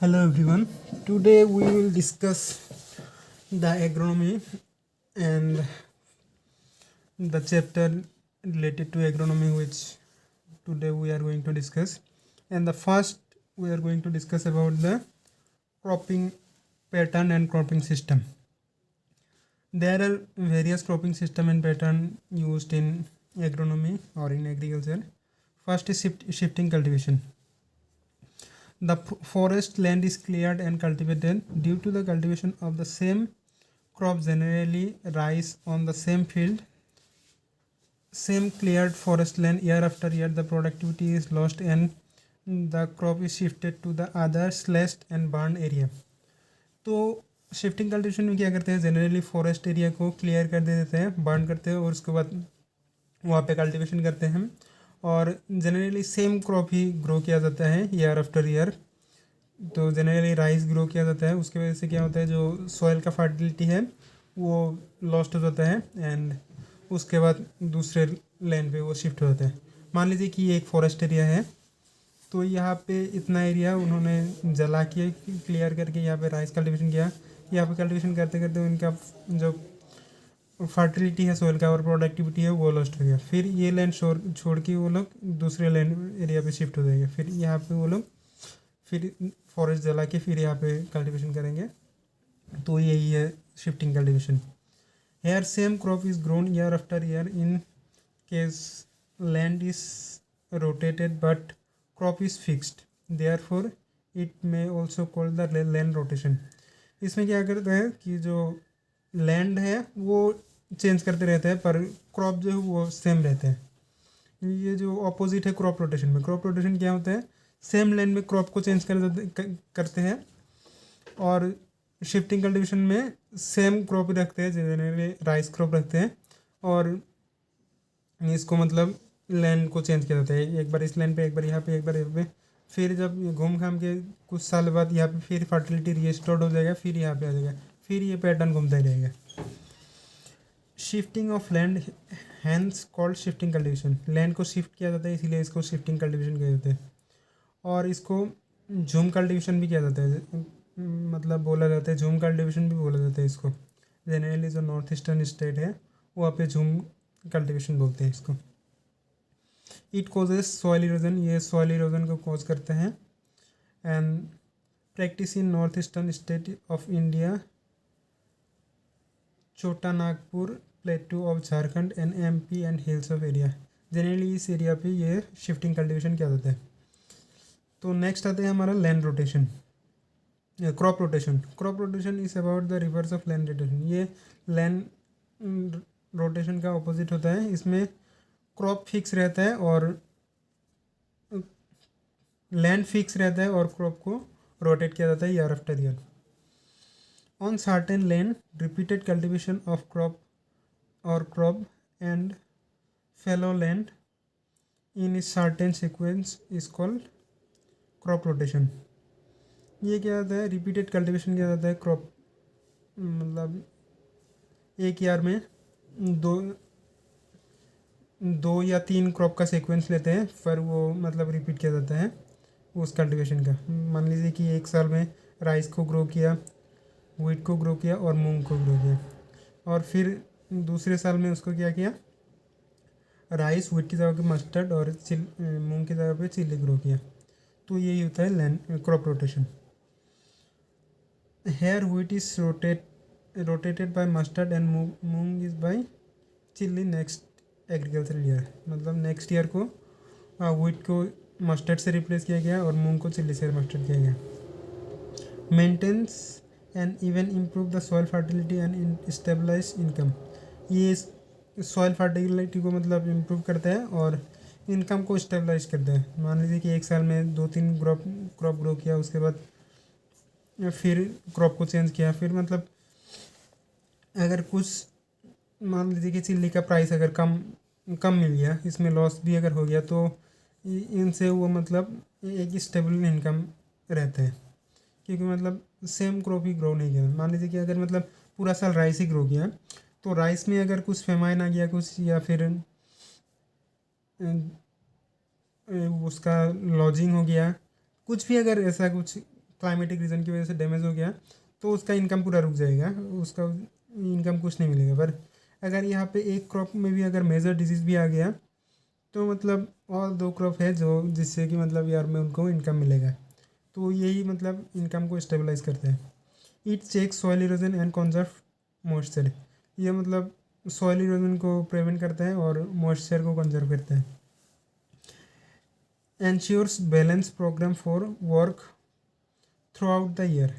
Hello everyone. Today we will discuss the agronomy and the chapter related to agronomy which today we are going to discuss. And the first we are going to discuss about the cropping pattern and cropping system. There are various cropping system and pattern used in agronomy or in agriculture. First is shifting cultivation. The forest land is cleared and cultivated. Due to the cultivation of the same crops generally rise on the same field, same cleared forest land year after year, the productivity is lost and the crop is shifted to the other slashed and burned area. तो shifting cultivation में क्या करते हैं, generally forest area को clear कर दे देते हैं, burn करते हैं और उसके बाद वहाँ पे कल्टीवेशन करते हैं और जनरली सेम क्रॉप ही ग्रो किया जाता है ईयर आफ्टर ईयर. तो जनरली राइस ग्रो किया जाता है. उसकी वजह से क्या होता है, जो सॉइल का फर्टिलिटी है वो लॉस्ट हो जाता है एंड उसके बाद दूसरे लैंड पे वो शिफ्ट हो जाता है. मान लीजिए कि ये एक फॉरेस्ट एरिया है, तो यहाँ पे इतना एरिया उन्होंने जला के क्लियर करके यहाँ पे राइस कल्टीवेशन किया. यहाँ पे कल्टीवेशन करते करते उनका जो फर्टिलिटी है सॉइल का और प्रोडक्टिविटी है वो लॉस्ट हो गया. फिर ये लैंड छोड़ के वो लोग दूसरे लैंड एरिया पे शिफ्ट हो जाएंगे. फिर यहाँ पे वो लोग फिर फॉरेस्ट जला के फिर यहाँ पे कल्टीवेशन करेंगे. तो यही है shifting cultivation. Here same crop is grown year after year in case land is rotated but crop is fixed, therefore it may also called the land rotation. इसमें क्या करता है कि जो लैंड है वो चेंज करते रहते हैं पर क्रॉप जो है वो सेम रहते हैं. ये जो ऑपोजिट है क्रॉप रोटेशन में. क्रॉप रोटेशन क्या होता है, सेम लैंड में क्रॉप को चेंज करते हैं और शिफ्टिंग कल्टीवेशन में सेम क्रॉप रखते हैं, जनरली राइस क्रॉप रखते हैं और इसको मतलब लैंड को चेंज किया जाता है. एक बार इस लैंड पे, एक बार यहाँ पे, एक बार यहाँ पे. फिर जब घूम घाम के कुछ साल बाद यहाँ पे फिर फर्टिलिटी रिस्टोर्ड हो जाएगा, फिर यहाँ पे आ जाएगा, फिर ये पैटर्न घूमता ही रहेगा. Shifting of land hence called shifting cultivation. Land को शिफ्ट किया जाता है इसीलिए इसको शिफ्टिंग कल्टीवेशन किया जाता है. और इसको झूम कल्टीवेशन भी किया जाता है, मतलब बोला जाता है, झूम कल्टीवेशन भी बोला जाता है इसको. जनरली जो नॉर्थ ईस्टर्न स्टेट है वहाँ पे झूम कल्टीवेशन बोलते हैं इसको. It causes soil erosion. ये सॉइल इरोजन को कॉज करते हैं. And practice in north eastern state of India, Chota Nagpur, plateau of Jharkhand and MP and hills of area. Generally इस एरिया पे ये शिफ्टिंग कल्टीवेशन किया जाता है. तो नेक्स्ट आते हैं हमारा land rotation, crop rotation. Crop rotation is about the reverse of land rotation. ये लैंड रोटेशन का ऑपोजिट होता है. इसमें क्रॉप फिक्स रहता है और लैंड फिक्स रहता है और क्रॉप को रोटेट किया जाता है year after year. On certain land repeated cultivation of crop and fellow land in certain sequence is called crop rotation. ये क्या होता है, रिपीटेड कल्टीवेशन किया जाता है क्रॉप, मतलब एक ईयर में दो या तीन क्रॉप का सीक्वेंस लेते हैं, फिर वो मतलब रिपीट किया जाता है उस कल्टीवेशन का. मान लीजिए कि एक साल में राइस को ग्रो किया, व्हीट को ग्रो किया और मूंग को ग्रो किया, और फिर दूसरे साल में उसको क्या किया, राइस, व्हीट की जगह पे मस्टर्ड और मूंग की जगह पे चिल्ली ग्रो किया. तो यही होता है land crop rotation. Here wheat is rotated by mustard and moong is by chilli next agricultural year. मतलब नेक्स्ट ईयर को व्हीट को मस्टर्ड से रिप्लेस किया गया और मूंग को चिल्ली से मस्टर्ड किया गया. Maintains and even improve the soil fertility and stabilize income. ये सॉइल फर्टिलिटी को मतलब इम्प्रूव करता है और इनकम को स्टेबलाइज करता है. मान लीजिए कि एक साल में 2-3 क्रॉप ग्रो किया, उसके बाद फिर क्रॉप को चेंज किया, फिर मतलब अगर कुछ मान लीजिए कि चिल्ली का प्राइस अगर कम मिल गया, इसमें लॉस भी अगर हो गया, तो इनसे वो मतलब एक स्टेबल इनकम रहता है, क्योंकि मतलब सेम क्रॉप ही ग्रो नहीं किया. मान लीजिए कि अगर मतलब पूरा साल राइस ही ग्रो किया, तो राइस में अगर कुछ फेमाइन आ गया कुछ, या फिर उसका लॉजिंग हो गया, कुछ भी अगर ऐसा कुछ क्लाइमेटिक रीज़न की वजह से डैमेज हो गया तो उसका इनकम पूरा रुक जाएगा, उसका इनकम कुछ नहीं मिलेगा। पर अगर यहाँ पे एक क्रॉप में भी अगर मेजर डिजीज़ भी आ गया तो मतलब और दो क्रॉप है जो जिससे कि मतलब यार में उनको इनकम मिलेगा। तो यही मतलब इनकम को स्टेबलाइज करते हैं। It check soil erosion and conserve moisture, ये मतलब सॉइल इरोजन को प्रिवेंट करता है और मॉइस्चर को कंजर्व करता है। Ensures balance program for work throughout the year,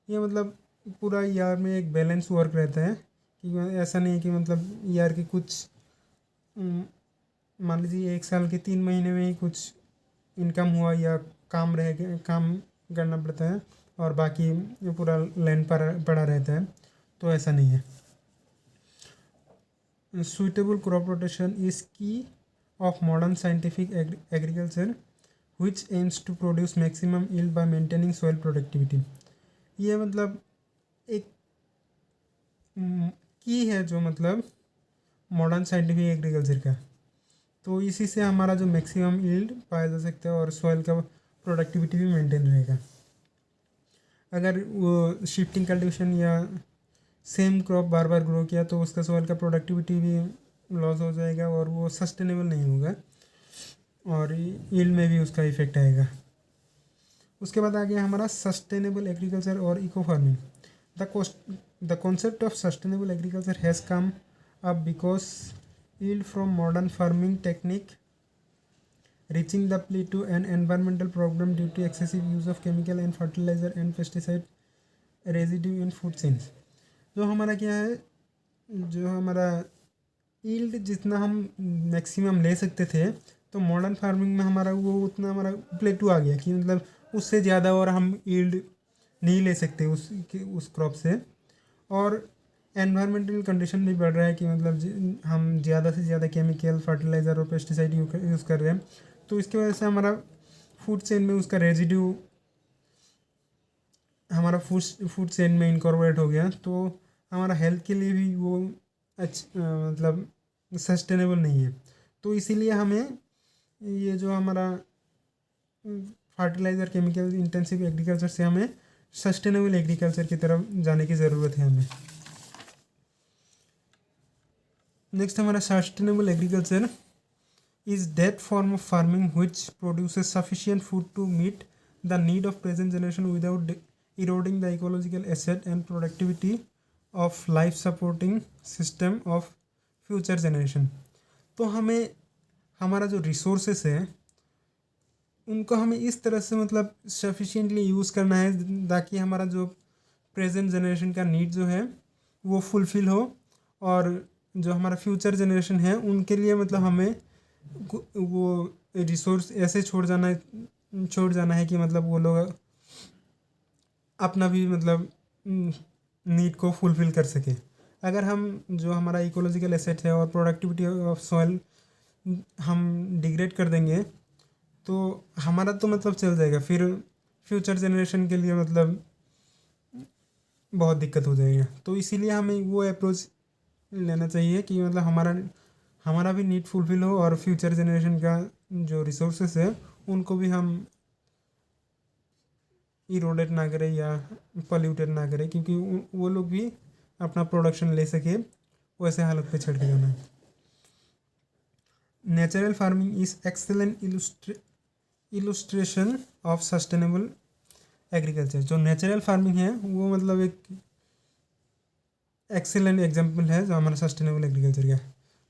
ये मतलब पूरा ईयर में एक बैलेंस वर्क रहता है कि ऐसा नहीं कि मतलब ईयर के कुछ मान लीजिए एक साल के 3 महीने में ही कुछ इनकम हुआ या काम रह गया, काम करना पड़ता है और बाकी पूरा लैंड पर पड़ा रहता है, तो ऐसा नहीं है। Suitable crop rotation is key of modern scientific agriculture which aims to produce maximum yield by maintaining soil productivity, ये मतलब एक की है जो मतलब मॉडर्न साइंटिफिक एग्रीकल्चर का, तो इसी से हमारा जो मैक्सिमम यील्ड पाया जा सकता है और सॉइल का प्रोडक्टिविटी भी मेंटेन रहेगा। अगर वो शिफ्टिंग कल्टीवेशन या सेम क्रॉप बार बार ग्रो किया तो उसका सॉइल का प्रोडक्टिविटी भी लॉस हो जाएगा और वो सस्टेनेबल नहीं होगा और यील्ड में भी उसका इफेक्ट आएगा। उसके बाद आ गया हमारा सस्टेनेबल एग्रीकल्चर और eco farming. The concept of sustainable agriculture has come up because yield from modern farming technique reaching the plateau and environmental problem due to excessive use of chemical and fertilizer and pesticide residue in food chains। जो हमारा क्या है, जो हमारा yield जितना हम maximum ले सकते थे तो मॉडर्न फार्मिंग में हमारा वो उतना हमारा प्लेटू आ गया कि मतलब उससे ज़्यादा और हम यील्ड नहीं ले सकते उस क्रॉप से। और एनवायरमेंटल कंडीशन भी बढ़ रहा है कि मतलब हम ज़्यादा से ज़्यादा केमिकल फर्टिलाइज़र और पेस्टिसाइड यूज़ कर रहे हैं, तो इसकी वजह से हमारा फूड चेन में उसका रेजिड्यू हमारा फूड चेन में इनकॉर्पोरेट हो गया, तो हमारा हेल्थ के लिए भी वो मतलब सस्टेनेबल नहीं है। तो इसीलिए हमें ये जो हमारा फर्टिलाइज़र केमिकल इंटेंसिव एग्रीकल्चर से हमें सस्टेनेबल एग्रीकल्चर की तरफ जाने की ज़रूरत है हमें। नेक्स्ट हमारा sustainable agriculture is that form of farming which produces sufficient food to meet the need of present generation without eroding the ecological asset and productivity of life supporting system of future generation. तो हमें हमारा जो resources है उनको हमें इस तरह से मतलब सफिशिएंटली यूज़ करना है ताकि हमारा जो प्रेजेंट जनरेशन का नीड जो है वो फुलफ़िल हो और जो हमारा फ्यूचर जनरेशन है उनके लिए मतलब हमें वो रिसोर्स ऐसे छोड़ जाना है कि मतलब वो लोग अपना भी मतलब नीड को फुलफ़िल कर सके। अगर हम जो हमारा इकोलॉजिकल एसेट है और प्रोडक्टिविटी ऑफ सॉइल हम डिग्रेड कर देंगे तो हमारा तो मतलब चल जाएगा, फिर फ्यूचर जनरेशन के लिए मतलब बहुत दिक्कत हो जाएगी। तो इसीलिए हमें वो अप्रोच लेना चाहिए कि मतलब हमारा भी नीड फुलफिल हो और फ्यूचर जनरेशन का जो रिसोर्सेस है उनको भी हम इरोडेट ना करें या पॉल्यूटेड ना करें, क्योंकि वो लोग भी अपना प्रोडक्शन ले सके वैसे हालत पे छड़ के जाना है। Natural farming is excellent illustration of sustainable agriculture. जो नेचुरल फार्मिंग है वो मतलब एक एक्सेलेंट एग्जाम्पल है जो हमारा सस्टेनेबल एग्रीकल्चर का।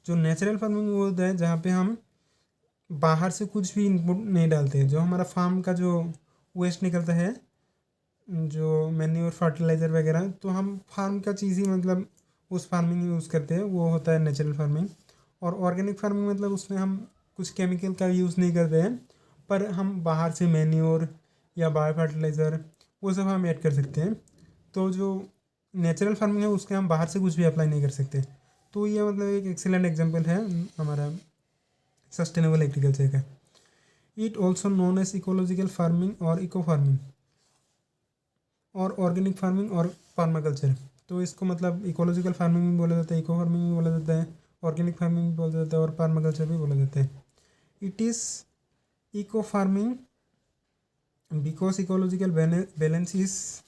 जो नेचुरल फार्मिंग वो होता है जहाँ पे हम बाहर से कुछ भी इनपुट नहीं डालते हैं, जो हमारा फार्म का जो वेस्ट निकलता है जो मैन्योर फर्टिलाइज़र वगैरह, तो हम फार्म का चीज़ ही मतलब उस फार्मिंग में यूज़ करते हैं, वो होता है नेचुरल फार्मिंग। और ऑर्गेनिक फार्मिंग मतलब उसमें हम कुछ केमिकल का यूज़ नहीं करते हैं, पर हम बाहर से मैन्योर या बायो फर्टिलाइज़र वो सब हम ऐड कर सकते हैं। तो जो नेचुरल फार्मिंग है उसके हम बाहर से कुछ भी अप्लाई नहीं कर सकते। तो ये मतलब एक एक्सीलेंट एग्जांपल है हमारा सस्टेनेबल एग्रीकल्चर का। It also known as ecological farming और इको फार्मिंग और ऑर्गेनिक फार्मिंग और पर्माकल्चर। तो इसको मतलब इकोलॉजिकल फार्मिंग भी बोला जाता है, इको फार्मिंग भी बोला जाता है, ऑर्गेनिक फार्मिंग भी बोला जाता है और पर्माकल्चर भी बोला जाता है। It is eco farming because ecological balance is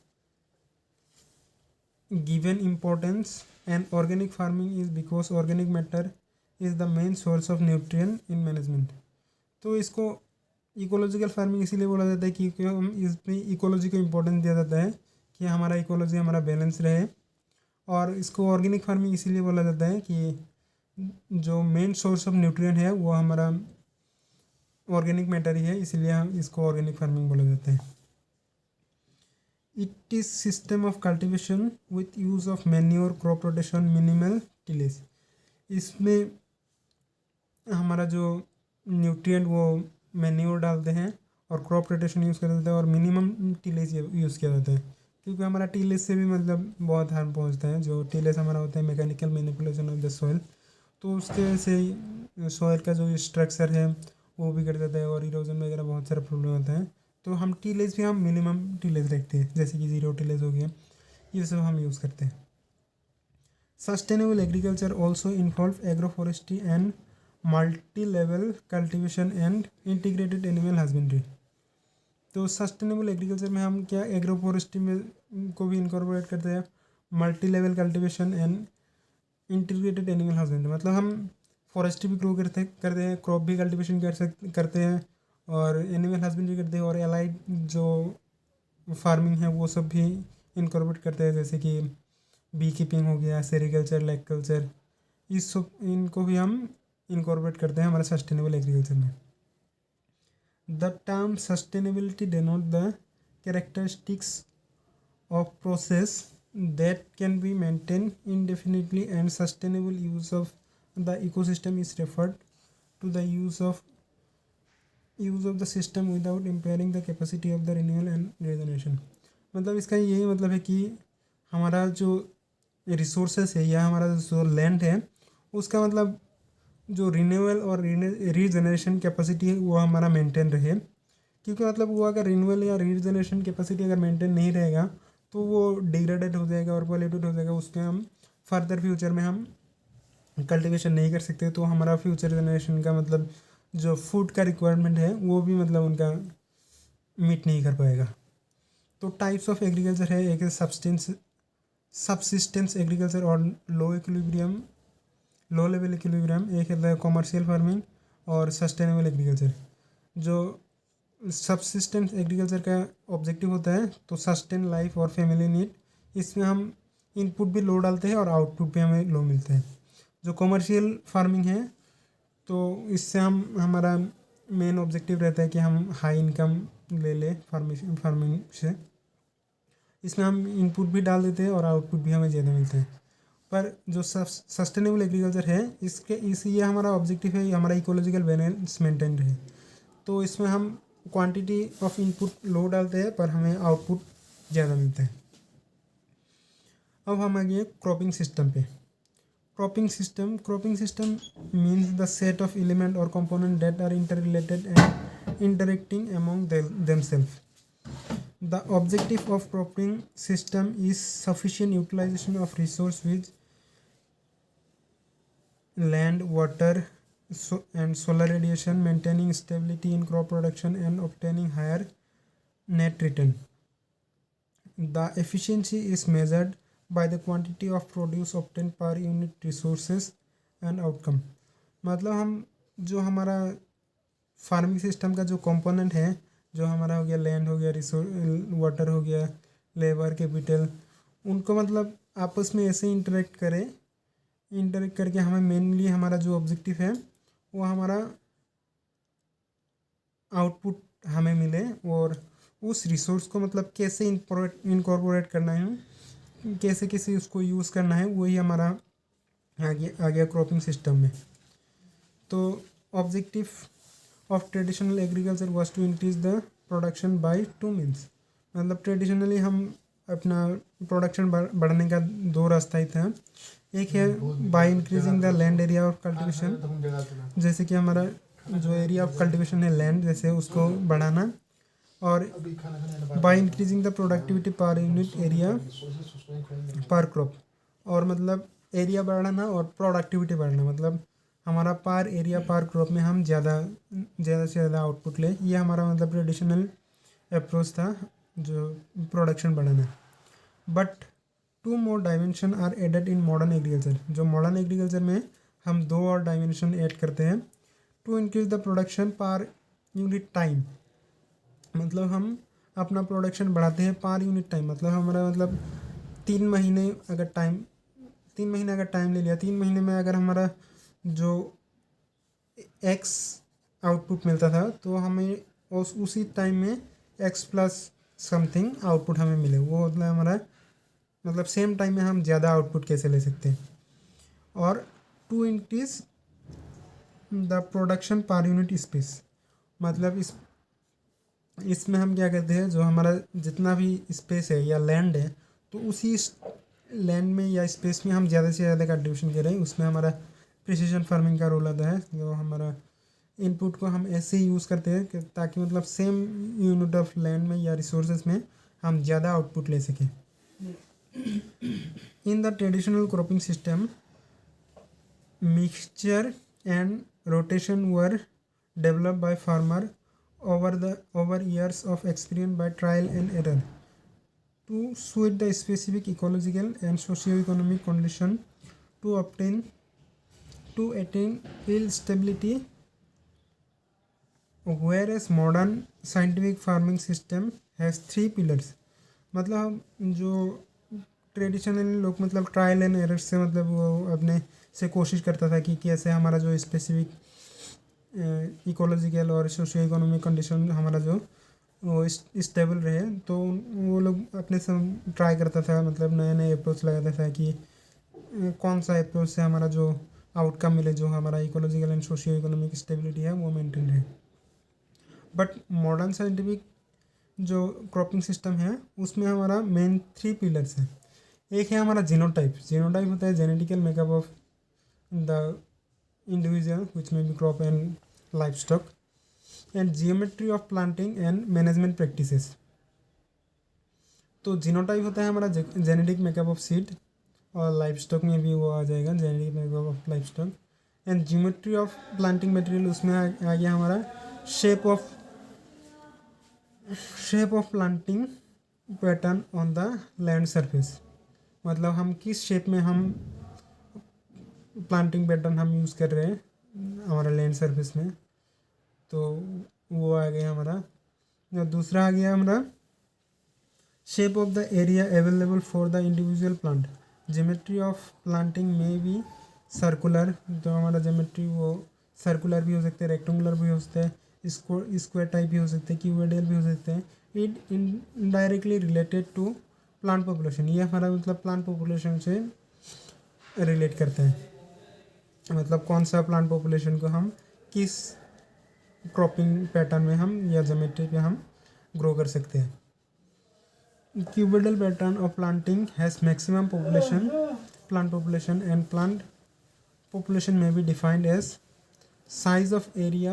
given importance, and organic farming is because organic matter is the main source of nutrient in management. तो इसको इकोलॉजिकल फार्मिंग इसीलिए बोला जाता है क्योंकि हम इसमें इकोलॉजी को इम्पोर्टेंस दिया जाता है कि हमारा इकोलॉजी हमारा बैलेंस रहे। और इसको ऑर्गेनिक फार्मिंग इसीलिए बोला जाता है कि जो मेन सोर्स ऑफ न्यूट्रिएंट है वो हमारा ऑर्गेनिक मैटर ही है, इसीलिए हम इसको ऑर्गेनिक फार्मिंग बोला जाता है। It is system of cultivation with use of manure, crop rotation, minimal tillage. इसमें हमारा जो न्यूट्रिएंट वो मैन्योर डालते हैं और क्रॉप रोटेशन यूज़ कर देते हैं और मिनिमम टिलेज यूज़ किया जाता है, क्योंकि हमारा टिलेज से भी मतलब बहुत हार्म पहुंचता है। जो टिलेज हमारा होता है mechanical manipulation of the soil, तो उसके वजह से सॉइल का जो स्ट्रक्चर है वो बिगड़ जाता है और इरोजन वगैरह बहुत सारा प्रॉब्लम होता है। तो हम टिलेज भी हम मिनिमम टिलेज रखते हैं, जैसे कि 0 टिलेज हो गया, ये सब हम यूज़ करते हैं। Sustainable agriculture also involve agro forestry and multi level cultivation and integrated animal husbandry. तो सस्टेनेबल एग्रीकल्चर में हम क्या एग्रो फॉरेस्ट्री में को भी इनकॉर्पोरेट करते हैं, multi level cultivation and integrated animal husbandry, मतलब हम फॉरेस्ट्री भी ग्रो करते हैं, क्रॉप भी कल्टिवेशन करते हैं और एनिमल हस्बेंड्री करते हैं, और एलाइड जो फार्मिंग है वो सब भी इनकॉर्पोरेट करते हैं, जैसे कि बी कीपिंग हो गया, सेरिकल्चर, लैग कल्चर, इस सब इनको भी हम इनकॉर्पोरेट करते हैं हमारे सस्टेनेबल एग्रीकल्चर में। The term sustainability denote the characteristics of process that can be maintained indefinitely, and sustainable use of the ecosystem is referred to the use of the system without impairing the capacity of the renewal and regeneration। मतलब इसका यही मतलब है कि हमारा जो resources है या हमारा जो लैंड है उसका मतलब जो रिन्यूअल और रीजनरेशन कैपेसिटी है वो हमारा मेंटेन रहे, क्योंकि मतलब वो अगर रिन्यूअल या रीजनरेशन कैपेसिटी अगर मेंटेन नहीं रहेगा तो वो डिग्रेडेड हो जाएगा और पॉल्यूटेड हो जाएगा, उसके हम फर्दर फ्यूचर में हम कल्टीवेशन नहीं कर सकते, तो हमारा फ्यूचर जनरेशन का मतलब जो फूड का रिक्वायरमेंट है वो भी मतलब उनका मीट नहीं कर पाएगा। तो टाइप्स ऑफ एग्रीकल्चर है, एक सबसिस्टेंस एग्रीकल्चर और लो लेवल इक्विलिब्रियम, एक है कॉमर्शियल फार्मिंग और सस्टेनेबल एग्रीकल्चर। जो सबसिस्टेंस एग्रीकल्चर का ऑब्जेक्टिव होता है तो सस्टेन लाइफ और फैमिली नीड, इसमें हम इनपुट भी लो डालते हैं और आउटपुट भी हमें लो मिलते हैं। जो कॉमर्शियल फार्मिंग है तो इससे हमारा मेन ऑब्जेक्टिव रहता है कि हम हाई इनकम ले लें फार्मिंग से, इसमें हम इनपुट भी डाल देते हैं और आउटपुट भी हमें ज़्यादा मिलते हैं। पर जो सस्टेनेबल एग्रीकल्चर है ये हमारा ऑब्जेक्टिव है, हमारा इकोलॉजिकल बैलेंस मेंटेन रहे, तो इसमें हम क्वांटिटी ऑफ इनपुट लो डालते हैं पर हमें आउटपुट ज़्यादा मिलता है। अब हम आ गए क्रॉपिंग सिस्टम पे। Cropping system means the set of element और component that are interrelated and interacting among themselves. The objective of cropping system is sufficient utilization of resource which land, water and solar radiation, maintaining stability in crop production and obtaining higher net return. The efficiency is measured by the quantity of produce obtained per unit resources and outcome। मतलब हम जो हमारा farming system का जो component है, जो हमारा हो गया लैंड, हो गया रिसोर्स, वाटर हो गया, लेबर, कैपिटल, उनको मतलब आपस में ऐसे इंटरेक्ट करके हमें मेनली हमारा जो ऑब्जेक्टिव है वो हमारा आउटपुट हमें मिले, और उस रिसोर्स को मतलब कैसे इनकॉर्पोरेट करना है, कैसे उसको यूज़ करना है, वही हमारा आ गया क्रॉपिंग सिस्टम में। तो objective of traditional agriculture was to increase the production by 2 means. मतलब ट्रेडिशनली हम अपना प्रोडक्शन बढ़ाने का 2 रास्ता ही था। एक है by increasing the land area of cultivation, जैसे कि हमारा जो एरिया ऑफ कल्टीवेशन है लैंड, जैसे उसको बढ़ाना, और by increasing the productivity per unit area पर क्रॉप, और मतलब एरिया बढ़ाना और प्रोडक्टिविटी बढ़ाना, मतलब हमारा पर एरिया पर क्रॉप में हम ज़्यादा से ज़्यादा आउटपुट ले, ये हमारा मतलब ट्रेडिशनल अप्रोच था जो प्रोडक्शन बढ़ाना। But 2 more dimension are added in modern agriculture. जो मॉडर्न एग्रीकल्चर में हम 2 और डायमेंशन ऐड करते हैं to increase the production per unit time. मतलब हम अपना प्रोडक्शन बढ़ाते हैं पर यूनिट टाइम। मतलब हमारा मतलब 3 महीने अगर टाइम 3 महीने अगर टाइम ले लिया, 3 महीने में अगर हमारा जो एक्स आउटपुट मिलता था तो हमें उसी टाइम में एक्स प्लस समथिंग आउटपुट हमें मिले। वो मतलब हमारा मतलब सेम टाइम में हम ज़्यादा आउटपुट कैसे ले सकते हैं। और to increase the production per unit space. मतलब इसमें हम क्या करते हैं, जो हमारा जितना भी स्पेस है या लैंड है तो उसी लैंड में या स्पेस में हम ज़्यादा से ज़्यादा कंट्रीब्यूशन करें। उसमें हमारा प्रिसीजन फार्मिंग का रोल आता है। जो हमारा इनपुट को हम ऐसे ही यूज़ करते हैं ताकि मतलब सेम यूनिट ऑफ लैंड में या रिसोर्सेज में हम ज़्यादा आउटपुट ले सकें। In the traditional cropping system mixture and rotation were developed by farmer over years of experience by trial and error to suit the specific ecological and socio-economic condition to attain yield stability, whereas modern scientific farming system has 3 pillars। मतलब जो traditionally लोग मतलब trial and error से मतलब वो अपने से कोशिश करता था कि कैसे हमारा जो स्पेसिफिक इकोलॉजिकल और सोशियो इकोनॉमिक कंडीशन हमारा जो वो स्टेबल रहे, तो वो लोग अपने से ट्राई करता था। मतलब नए नए अप्रोच लगाता था कि कौन सा अप्रोच से हमारा जो आउटकम मिले, जो हमारा ecological and socio economic stability है वो मेंटेन रहे। बट मॉडर्न साइंटिफिक जो क्रॉपिंग सिस्टम है उसमें हमारा मेन 3 पिलर्स हैं। एक है हमारा जीनोटाइप। जीनोटाइप होता है genetical makeup of the individual which may be crop and life stock and geometry of planting and management practices. तो जीनोटाइप होता है हमारा जेनेटिक मेकअप ऑफ सीड, और लाइफ स्टॉक में भी वो आ जाएगा genetic makeup of life stock. And geometry of planting material, उसमें आ गया हमारा shape of planting pattern on the land surface. मतलब हम किस शेप में हम प्लांटिंग पैटर्न हम यूज़ कर रहे हैं हमारा लैंड सरफेस में, तो वो आ गया हमारा। दूसरा आ गया हमारा shape of the area available for the individual plant. Geometry of planting में भी सर्कुलर, तो हमारा ज्योमेट्री वो सर्कुलर भी हो सकते हैं, रेक्टेंगुलर भी हो सकते हैं, स्क्वायर टाइप भी हो सकते हैं, क्यूबोइडल भी हो सकते हैं। It indirectly related to plant population. ये हमारा मतलब प्लांट पॉपुलेशन से रिलेट करते हैं। मतलब कौन सा प्लांट पॉपुलेशन को हम किस क्रॉपिंग पैटर्न में हम या ज्योमेट्री पे हम ग्रो कर सकते हैं। Cuboidal pattern of planting has maximum population plant population and plant population may be defined as size of area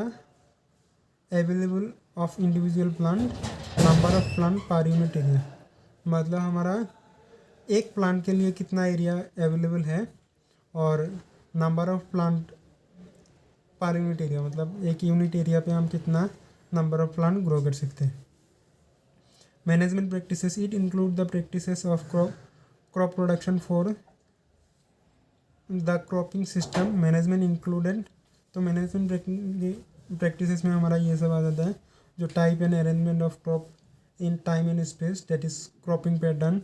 available of individual plant, number of plant per unit area। मतलब हमारा एक plant के लिए कितना area available है और number of plant per unit area, मतलब एक यूनिट एरिया पे हम कितना नंबर ऑफ प्लांट ग्रो कर सकते हैं। Management practices, it include the practices of crop production for the cropping system management included. तो मैनेजमेंट प्रैक्टिसेस में हमारा ये सब आ जाता है, जो type and arrangement of crop in time and space, that is cropping pattern,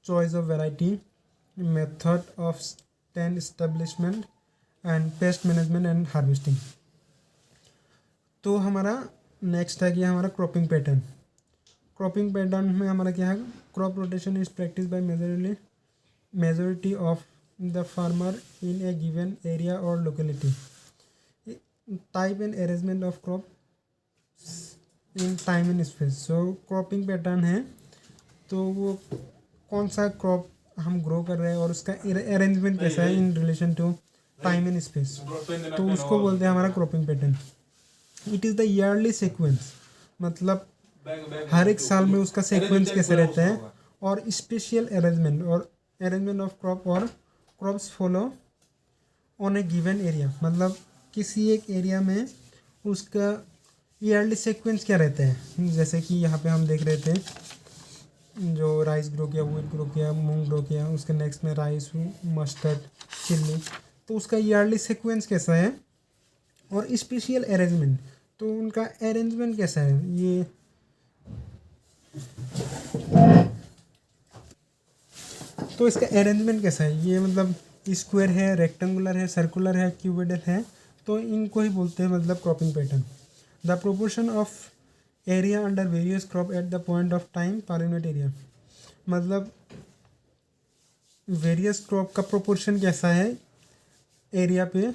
choice of variety, method of stand establishment and pest management and harvesting. तो हमारा नेक्स्ट है कि हमारा क्रॉपिंग पैटर्न। क्रॉपिंग पैटर्न में हमारा क्या है, crop rotation is practice by majority of the farmer in a given area or locality। type and arrangement of crop in time and space। so cropping pattern है तो वो कौन सा crop हम ग्रो कर रहे हैं और उसका अरेंजमेंट कैसा है in relation to time and space, तो उसको बोलते हैं हमारा cropping pattern. It is the yearly sequence, मतलब हर एक साल में उसका सीक्वेंस कैसे रहता है, और स्पेशल अरेंजमेंट ऑफ क्रॉप और crops follow on A given area. मतलब किसी एक एरिया में उसका ईयरली सीक्वेंस क्या रहते हैं, जैसे कि यहाँ पे हम देख रहे थे जो राइस ग्रो किया, व्हीट ग्रो किया, मूंग ग्रो किया, उसके नेक्स्ट में राइस, मस्टर्ड, चिल्ली, तो उसका ईयरली सीक्वेंस कैसा है और स्पेशियल अरेंजमेंट, तो उनका अरेंजमेंट कैसा है, ये तो इसका अरेंजमेंट कैसा है, ये मतलब स्क्वायर है, रेक्टेंगुलर है, सर्कुलर है, क्यूबिडल है, तो इनको ही बोलते हैं मतलब cropping pattern. The proportion of area under various crop at the point of time per unit area, मतलब वेरियस क्रॉप का प्रोपोर्शन कैसा है एरिया पे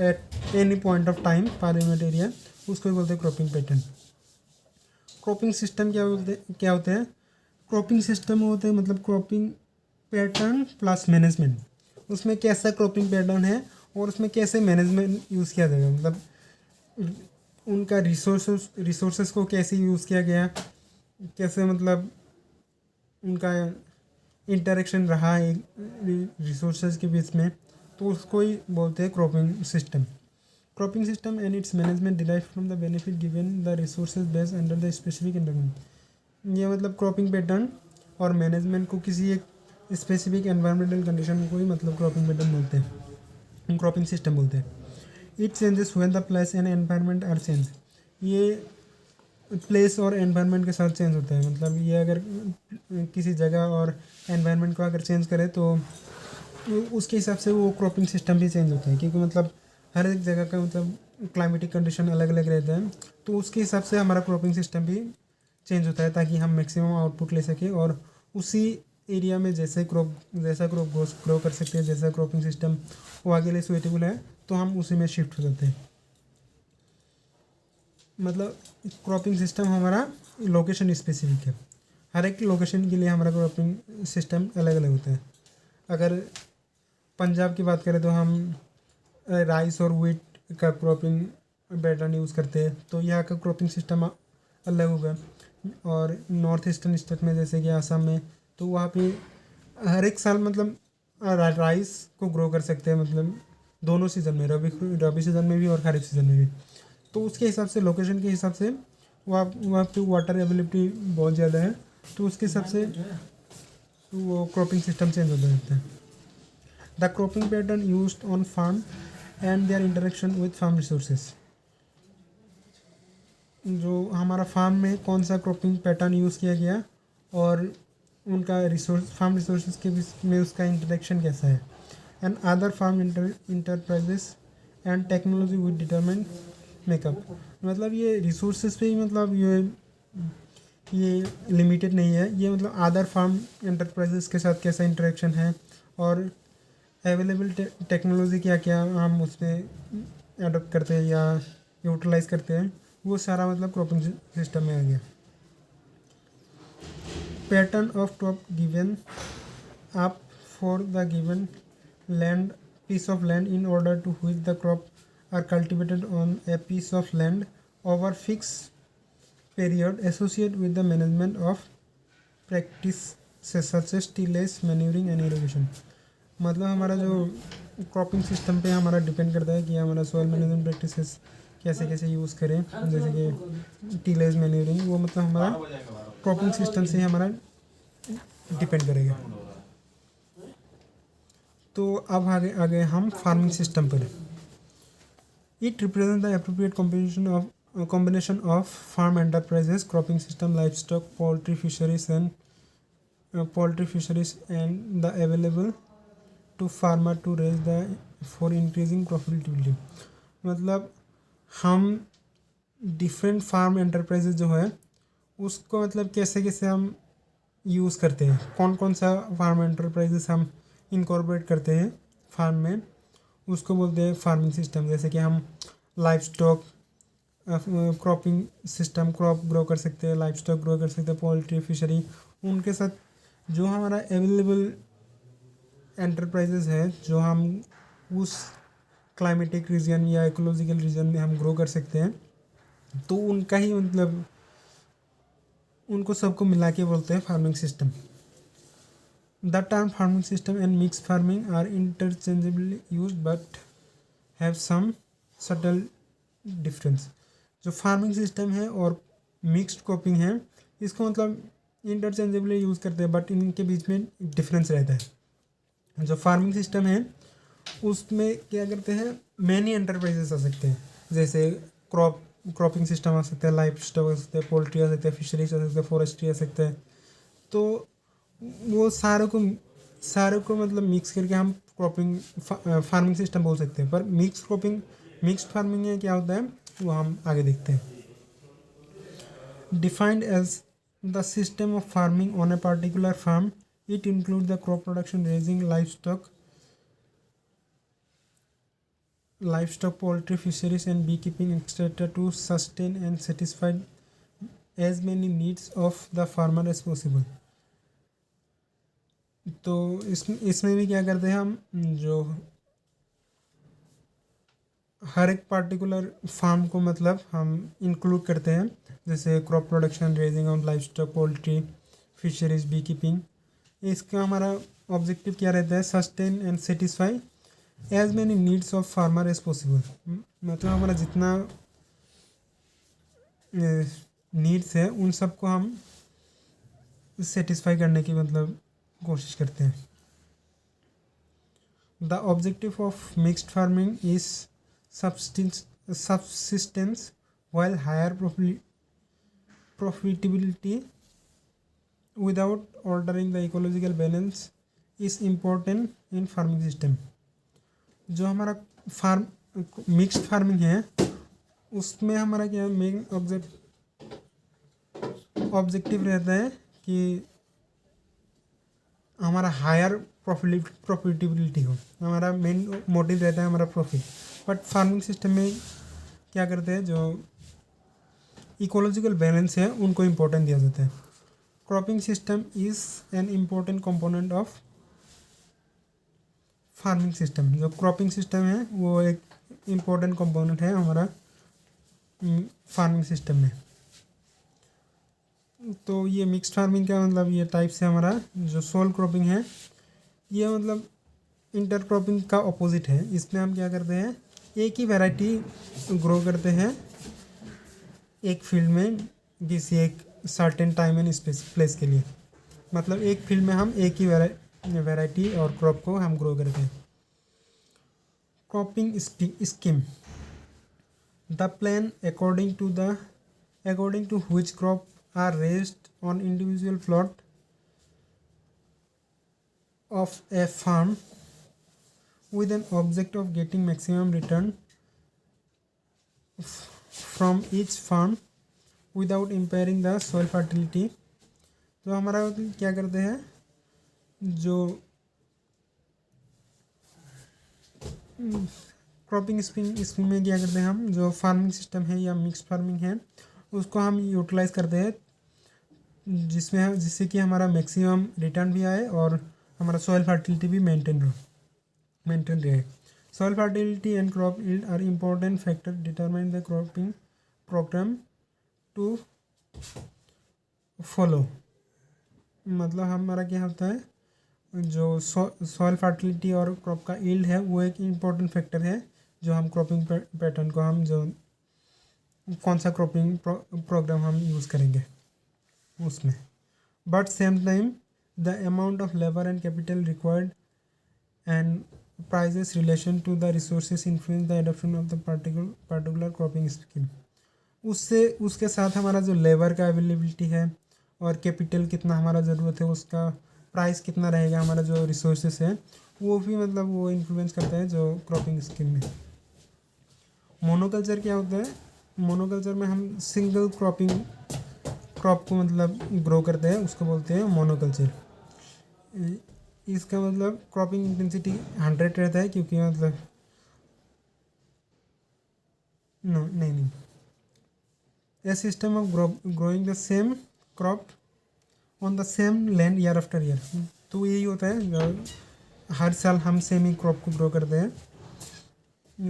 at any point of time per unit area, उसको ही बोलते हैं क्रॉपिंग पैटर्न। क्रॉपिंग सिस्टम क्या होते हैं, क्रॉपिंग सिस्टम होते हैं मतलब क्रॉपिंग पैटर्न प्लस मैनेजमेंट, उसमें कैसा क्रॉपिंग पैटर्न है और उसमें कैसे मैनेजमेंट यूज़ किया जाएगा, मतलब उनका रिसोर्सेस को कैसे यूज़ किया गया, कैसे मतलब उनका इंटरेक्शन रहा है रिसोर्सेज के बीच में, तो उसको ही बोलते हैं cropping system. Cropping system and it's management derive from the benefit given the resources based under the specific environment. ये मतलब क्रॉपिंग पैटर्न और मैनेजमेंट को किसी एक स्पेसिफिक एनवायरमेंटल कंडीशन को ही मतलब क्रॉपिंग पैटर्न बोलते हैं, क्रॉपिंग सिस्टम बोलते हैं। It changes when the place and environment are change, ये प्लेस और एनवायरनमेंट के साथ चेंज होता है, मतलब ये अगर किसी जगह और एनवायरनमेंट को अगर चेंज करे तो उसके हिसाब से वो क्रॉपिंग सिस्टम भी चेंज होता है, क्योंकि मतलब हर एक जगह का मतलब क्लाइमेटिक कंडीशन अलग अलग रहता है, तो उसके हिसाब से हमारा क्रॉपिंग सिस्टम भी चेंज होता है ताकि हम मैक्सिमम आउटपुट ले सकें और उसी एरिया में जैसा क्रॉप ग्रो कर सकते हैं, जैसा क्रॉपिंग सिस्टम वो आगे लिए सुइटेबल है तो हम उसी में शिफ्ट हो जाते हैं। मतलब क्रॉपिंग सिस्टम हमारा लोकेशन स्पेसिफिक है, हर एक लोकेशन के लिए हमारा क्रॉपिंग सिस्टम अलग अलग होता है। अगर पंजाब की बात करें तो हम राइस और व्हीट का क्रॉपिंग पैटर्न यूज़ करते हैं, तो यहाँ का क्रॉपिंग सिस्टम अलग होगा। और नॉर्थ ईस्टर्न स्टेट में जैसे कि आसाम में, तो वहाँ पे हर एक साल मतलब राइस को ग्रो कर सकते हैं, मतलब दोनों सीज़न में, रबी सीज़न में भी और खरीफ सीज़न में भी, तो उसके हिसाब से लोकेशन के हिसाब से वहाँ पे वाटर अवेलेबिलिटी बहुत ज़्यादा है, तो उसके हिसाब से वो क्रॉपिंग सिस्टम चेंज होता रहता है। The cropping pattern used on farm and their interaction with farm resources, जो हमारा फार्म में कौन सा क्रॉपिंग पैटर्न यूज़ किया गया और उनका फार्म रिसोर्सेज के बीच में उसका इंटरेक्शन कैसा है, and other farm enterprises and technology with determine makeup, मतलब ये रिसोर्सेज पे ही मतलब ये लिमिटेड नहीं है, ये मतलब अदर फार्म एंटरप्राइजेस के साथ कैसा इंटरेक्शन है और अवेलेबल टेक्नोलॉजी क्या क्या हम उसमें अडोप्ट करते हैं या यूटिलाइज करते हैं, वो सारा मतलब क्रॉपिंग सिस्टम में आ गया। Pattern of crop given up for the given land piece of land in order to which the crop are cultivated on a piece of land over fixed period associated with the management of practices such as tillage, manuring and irrigation। मतलब हमारा जो cropping system पे हमारा depend करता है कि हमारा soil management practices कैसे कैसे यूज़ करें, जैसे कि टीलेज, मैन्यूरिंग, वो मतलब हमारा क्रॉपिंग सिस्टम से हमारा डिपेंड करेगा। तो अब आगे हम फार्मिंग सिस्टम पर। It represent the appropriate combination of farm enterprises, cropping system, livestock, poultry fisheries and the available to farmer to raise the for increasing profitability। मतलब हम डिफरेंट फार्म एंटरप्राइजेज जो है उसको मतलब कैसे कैसे हम यूज़ करते हैं, कौन कौन सा फार्म एंटरप्राइजेस हम इनकॉर्पोरेट करते हैं फार्म में, उसको बोलते हैं फार्मिंग सिस्टम। जैसे कि हम life stock cropping system, crop grow कर सकते हैं, लाइफ स्टॉक ग्रो कर सकते हैं, पोल्ट्री फिशरी, उनके साथ जो हमारा अवेलेबल एंटरप्राइजेज है जो हम उस क्लाइमेटिक रीजन या इकोलॉजिकल रीजन में हम ग्रो कर सकते हैं, तो उनका ही मतलब उनको सबको मिला के बोलते हैं farming system. The term farming system and mix farming are interchangeably used but have some subtle difference. जो फार्मिंग सिस्टम है और मिक्स्ड क्रॉपिंग है, इसको मतलब इंटरचेंजेबली यूज़ करते हैं, बट इनके बीच में डिफरेंस रहता है। जो फार्मिंग सिस्टम है उसमें क्या करते हैं, मैनी एंटरप्राइजेस आ सकते हैं, जैसे क्रॉपिंग सिस्टम आ सकता है, लाइफ स्टॉक आ सकता है, पोल्ट्री आ सकता है, फिशरीज आ सकता है, फॉरेस्ट्री आ सकता है। तो वो सारे को मतलब मिक्स करके हम क्रॉपिंग फार्मिंग सिस्टम बोल सकते हैं। पर मिक्स्ड फार्मिंग में क्या होता है वो हम आगे देखते हैं। Defined as the system of farming on a particular farm, it include the crop production, raising livestock, poultry, fisheries, and beekeeping, etc., to sustain and satisfy as many needs of the farmer as possible. तो इसमें भी क्या करते हैं हम, जो हर एक particular farm को मतलब हम इंक्लूड करते हैं, जैसे crop production, raising of livestock, poultry, fisheries, bee keeping. इसका हमारा ऑब्जेक्टिव क्या रहता है, sustain and satisfy as many needs of farmer as possible. मतलब हमारा जितना नीड्स है उन सबको हम सेटिस्फाई करने की मतलब कोशिश करते हैं। The objective of mixed farming is subsistence while higher profitability without altering the ecological balance is important in farming system. जो हमारा मिक्स्ड फार्मिंग है उसमें हमारा क्या मेन ऑब्जेक्टिव रहता है कि हमारा हायर प्रॉफिटेबिलिटी हो, हमारा मेन मोटिव रहता है हमारा प्रॉफिट। बट फार्मिंग सिस्टम में क्या करते हैं, जो इकोलॉजिकल बैलेंस है उनको इम्पोर्टेंट दिया जाता है। Cropping system is an important component of farming system. जो क्रॉपिंग सिस्टम है वो एक इम्पोर्टेंट कंपोनेंट है हमारा फार्मिंग सिस्टम में। तो ये मिक्स्ड फार्मिंग का मतलब ये टाइप से हमारा जो सोल क्रॉपिंग है ये मतलब इंटर क्रॉपिंग का अपोजिट है। इसमें हम क्या करते हैं, एक ही वैरायटी ग्रो करते हैं एक फील्ड में किसी एक certain time and space place के लिए। मतलब एक फील्ड में हम एक ही वैरायटी और क्रॉप को हम ग्रो करते हैं। Cropping scheme, the plan according to which crop are raised on individual plot of a farm with an object of getting maximum return from each farm without impairing the soil fertility। तो हमारा क्या करते हैं, जो cropping scheme में क्या करते हैं हम, जो फार्मिंग सिस्टम है या मिक्स फार्मिंग है उसको हम यूटिलाइज करते हैं जिससे कि हमारा मैक्सिमम रिटर्न भी आए और हमारा सॉइल फर्टिलिटी भी मेंटेन रहे। Soil fertility and crop yield are important factor determine the cropping program to follow. मतलब हमारा क्या होता है, जो सॉइल फर्टिलिटी और क्रॉप का यील्ड है वो एक इम्पोर्टेंट फैक्टर है जो हम क्रॉपिंग पैटर्न को हम जो कौन सा क्रॉपिंग प्रोग्राम हम यूज़ करेंगे उसमें। But same time the amount of labor and capital required and prices relation to the resources influence the adoption of the particular cropping scheme। उसके साथ हमारा जो लेबर का अवेलेबिलिटी है और कैपिटल कितना हमारा ज़रूरत है, उसका प्राइस कितना रहेगा, हमारा जो रिसोर्सेस है वो भी मतलब वो इन्फ्लुएंस करता है जो क्रॉपिंग स्कीम में। मोनोकल्चर क्या होता है, मोनोकल्चर में हम सिंगल क्रॉप को मतलब ग्रो करते हैं, उसको बोलते हैं मोनोकल्चर। इसका मतलब क्रॉपिंग इंटेंसिटी 100 रहता है, क्योंकि मतलब नहीं a system of growing the same crop on the same land year after year. तो यही होता है, जो हर साल हम सेम ही क्रॉप को ग्रो करते हैं,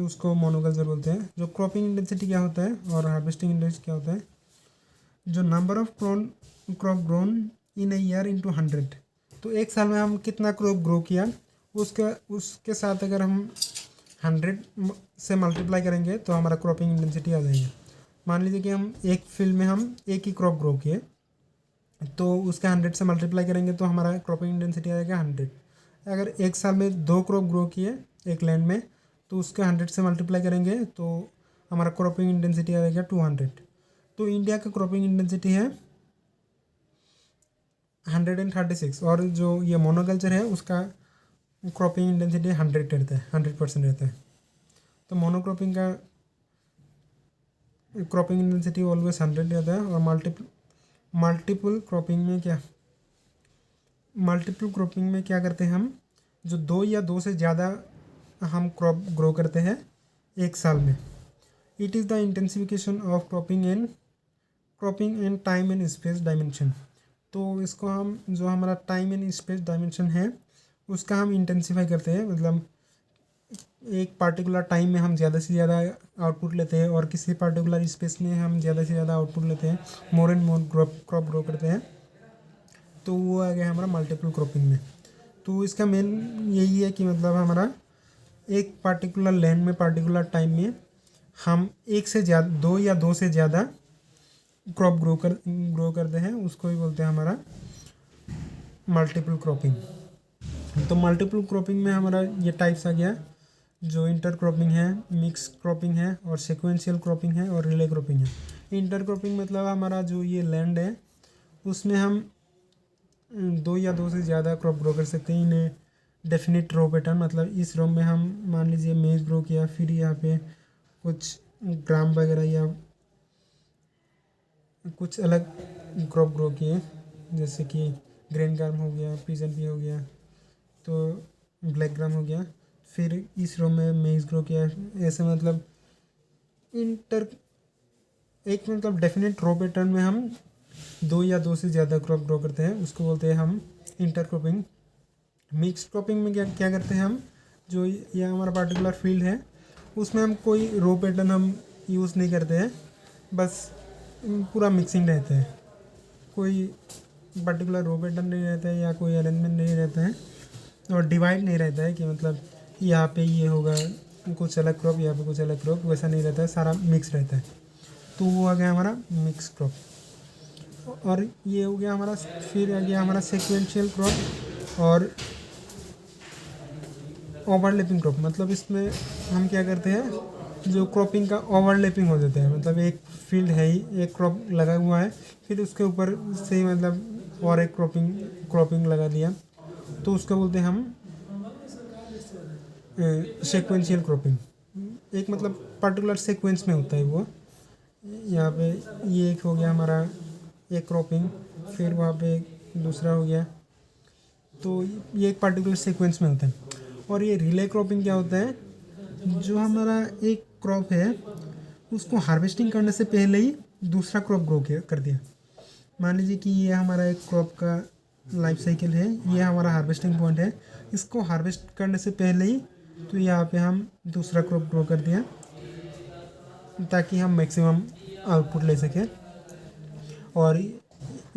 उसको मोनोकल्चर बोलते हैं। जो क्रॉपिंग इंटेंसिटी क्या होता है और हार्वेस्टिंग इंटेंसिटी क्या होता है, जो number of crop grown in a year into 100। तो एक साल में हम कितना क्रॉप ग्रो किया उसके साथ अगर हम 100 से मल्टीप्लाई करेंगे तो हमारा क्रॉपिंग इंटेंसिटी आ जाएगी। मान लीजिए कि हम एक फील्ड में हम एक ही क्रॉप ग्रो किए, तो उसका 100 से मल्टीप्लाई करेंगे तो हमारा क्रॉपिंग इंटेंसिटी आएगा 100। अगर एक साल में 2 क्रॉप ग्रो किए एक लैंड में, तो उसका 100 से मल्टीप्लाई करेंगे तो हमारा क्रॉपिंग इंटेंसिटी आएगा 200। तो इंडिया का क्रॉपिंग इंटेंसिटी है 136, और जो ये मोनोकल्चर है उसका क्रॉपिंग इंटेंसिटी 100 रहता है, 100% रहता है। तो मोनोक्रॉपिंग का क्रॉपिंग इंटेंसिटी ऑलवेज 100 रहता है। और मल्टीपल क्रॉपिंग में क्या करते हैं हम, जो 2 या 2 से ज़्यादा हम क्रॉप ग्रो करते हैं एक साल में। It is the intensification of cropping and time and space dimension. तो इसको हम, जो हमारा टाइम एंड स्पेस डायमेंशन है उसका हम इंटेंसीफाई करते हैं, मतलब एक पार्टिकुलर टाइम में हम ज़्यादा से ज़्यादा आउटपुट लेते हैं और किसी पार्टिकुलर स्पेस में हम ज़्यादा से ज़्यादा आउटपुट लेते हैं, more and more crop grow करते हैं। तो वो आ गया हमारा मल्टीपल क्रॉपिंग में। तो इसका मेन यही है कि मतलब हमारा एक पार्टिकुलर लैंड में पार्टिकुलर टाइम में हम 1 से ज़्यादा 2 या 2 से ज़्यादा क्रॉप ग्रो करते हैं, उसको ही बोलते हैं हमारा मल्टीपल क्रॉपिंग। तो मल्टीपल क्रॉपिंग में हमारा ये टाइप्स आ गया, जो इंटर क्रॉपिंग है, मिक्स क्रॉपिंग है, और सिक्वेंशियल क्रॉपिंग है, और रिले क्रॉपिंग है। इंटर क्रॉपिंग मतलब हमारा जो ये लैंड है उसमें हम 2 या 2 से ज़्यादा क्रॉप ग्रो कर सकते हैं इन डेफिनेट रो पैटर्न। मतलब इस रो में हम मान लीजिए मेज ग्रो किया, फिर यहाँ पे कुछ ग्राम वगैरह या कुछ अलग क्रॉप ग्रो किए, जैसे कि ग्रेन ग्राम हो गया, पिजन पी हो गया, तो ब्लैक ग्राम हो गया। फिर इस रो में मेज ग्रो किया। ऐसे मतलब एक मतलब डेफिनेट रो पैटर्न में हम 2 या 2 से ज़्यादा क्रॉप ग्रो करते हैं, उसको बोलते हैं हम इंटर क्रॉपिंग। मिक्स क्रॉपिंग में क्या करते हैं हम, जो ये हमारा पार्टिकुलर फील्ड है उसमें हम कोई रो पैटर्न हम यूज़ नहीं करते हैं, बस पूरा मिक्सिंग रहता है, कोई पर्टिकुलर रो पैटर्न नहीं रहता है या कोई अरेंजमेंट नहीं रहता है, और डिवाइड नहीं रहता है कि मतलब यहाँ पे ये होगा कुछ अलग क्रॉप, यहाँ पे कुछ अलग क्रॉप, वैसा नहीं रहता है, सारा मिक्स रहता है। तो वो आ गया हमारा मिक्स क्रॉप। और ये हो गया हमारा, फिर आ गया हमारा सीक्वेंशियल क्रॉप और ओवरलैपिंग क्रॉप। मतलब इसमें हम क्या करते हैं, जो क्रॉपिंग का ओवरलैपिंग हो जाता है, मतलब एक फील्ड है ही, एक क्रॉप लगा हुआ है, फिर उसके ऊपर से ही मतलब और एक क्रॉपिंग लगा दिया, तो उसको बोलते हैं हम सीक्वेंशियल क्रॉपिंग। एक मतलब पर्टिकुलर सीक्वेंस में होता है वो। यहाँ पे ये एक हो गया हमारा एक क्रॉपिंग, फिर वहाँ पे दूसरा हो गया, तो ये एक पर्टिकुलर सीक्वेंस में होता है। और ये रिले क्रॉपिंग क्या होता है, जो हमारा एक क्रॉप है उसको हार्वेस्टिंग करने से पहले ही दूसरा क्रॉप ग्रो कर दिया। मान लीजिए कि ये हमारा एक क्रॉप का लाइफ साइकिल है, ये हमारा हार्वेस्टिंग पॉइंट है, इसको हार्वेस्ट करने से पहले ही तो यहाँ पे हम दूसरा क्रॉप ग्रो कर दिया, ताकि हम मैक्सिमम आउटपुट ले सकें। और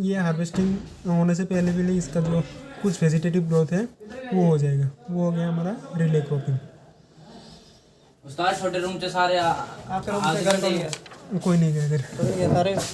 ये हार्वेस्टिंग होने से पहले इसका जो कुछ वेजिटेटिव ग्रोथ है वो हो जाएगा, वो हो गया हमारा रिले क्रॉपिंग। उस्ताद छोटे रूम से सारे कोई नहीं गया अगर